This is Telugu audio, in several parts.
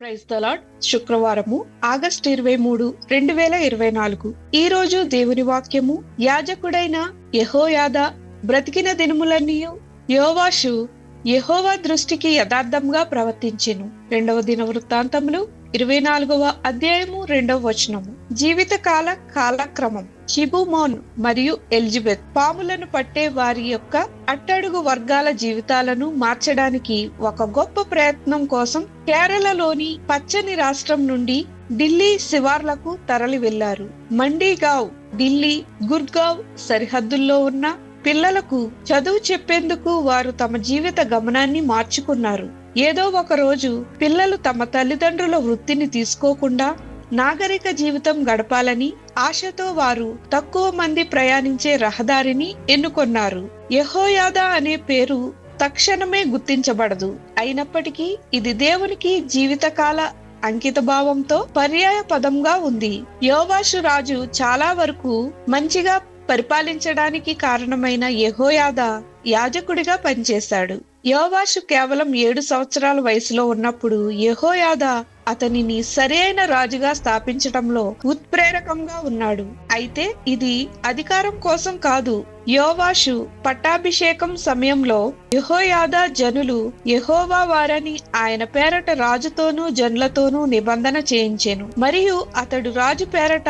Praise the Lord. శుక్రవారము ఆగస్టు 23, 2024. ఈ రోజు దేవుని వాక్యము, యాజకుడైన యెహోయాదా బ్రతికిన దినములన్నీయు యోవాషు యెహోవా దృష్టికి యథార్థంగా ప్రవర్తించెను. 2వ దినవృత్తాంతములు 24వ అధ్యాయము 2వ వచనము. జీవిత కాలక్రమం. షిబుమోన్ మరియు ఎలిజబెత్ పాములను పట్టే వారి యొక్క అట్టడుగు వర్గాల జీవితాలను మార్చడానికి ఒక గొప్ప ప్రయత్నం కోసం కేరళలోని పచ్చని రాష్ట్రం నుండి ఢిల్లీ శివార్లకు తరలి వెళ్లారు. మండీగావ్, ఢిల్లీ, గుర్గావ్ సరిహద్దుల్లో ఉన్న పిల్లలకు చదువు చెప్పేందుకు వారు తమ జీవిత గమనాన్ని మార్చుకున్నారు. ఏదో ఒక రోజు పిల్లలు తమ తల్లిదండ్రుల వృత్తిని తీసుకోకుండా నాగరిక జీవితం గడపాలని ఆశతో వారు తక్కువ మంది ప్రయాణించే రహదారిని ఎన్నుకొన్నారు. యెహోయాదా అనే పేరు తక్షణమే గుర్తించబడదు. అయినప్పటికీ ఇది దేవునికి జీవితకాల అంకిత భావంతో పర్యాయ పదంగా ఉంది. యోవాషు రాజు చాలా వరకు మంచిగా పరిపాలించడానికి కారణమైన యెహోయాదా యాజకుడిగా పనిచేశాడు. యోవాషు కేవలం 7 సంవత్సరాల వయసులో ఉన్నప్పుడు యెహోయాదా అతనిని సరైన రాజుగా స్థాపించడంలో ఉత్ప్రేరకంగా ఉన్నాడు. అయితే ఇది అధికారం కోసం కాదు. యోవాషు పట్టాభిషేకం సమయంలో యెహోయాదా జనులు యెహోవా వారని ఆయన పేరట రాజుతోనూ జనులతోనూ నిబంధన చేయించెను. మరియు అతడు రాజు పేరట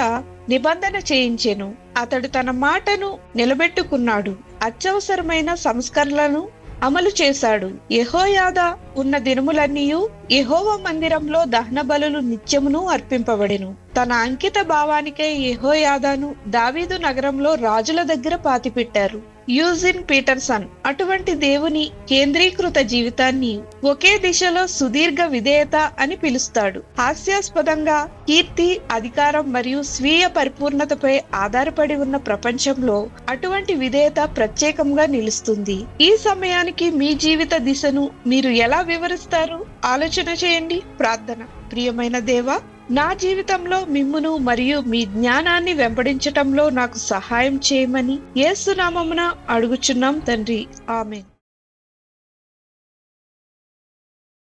నిబంధన చేయించెను. అతడు తన మాటను నిలబెట్టుకున్నాడు. అత్యవసరమైన సంస్కరణలను అమలు చేశాడు. యెహోయాదా ఉన్న దినములన్నీయు యెహోవా మందిరంలో దహన బలులు నిత్యమును అర్పింపబడెను. తన అంకిత భావానికే యెహోయాదాను దావీదు నగరంలో రాజుల దగ్గర పాతిపెట్టారు. యూజిన్ పీటర్సన్ అటువంటి దేవుని కేంద్రీకృత జీవితాన్ని ఒకే దిశలో సుదీర్ఘ విధేయత అని పిలుస్తాడు. హాస్యాస్పదంగా కీర్తి, అధికారం మరియు స్వీయ పరిపూర్ణతపై ఆధారపడి ఉన్న ప్రపంచంలో అటువంటి విధేయత ప్రత్యేకంగా నిలుస్తుంది. ఈ సమయానికి మీ జీవిత దిశను మీరు ఎలా వివరిస్తారు? ఆలోచన చేయండి. ప్రార్థన. ప్రియమైన దేవా, నా జీవితంలో మిమ్మును మరియు మీ జ్ఞానాన్ని వెంబడించటంలో నాకు సహాయం చేయమని యేసు నామమున అడుగుచున్నాం తండ్రి. ఆమేన్.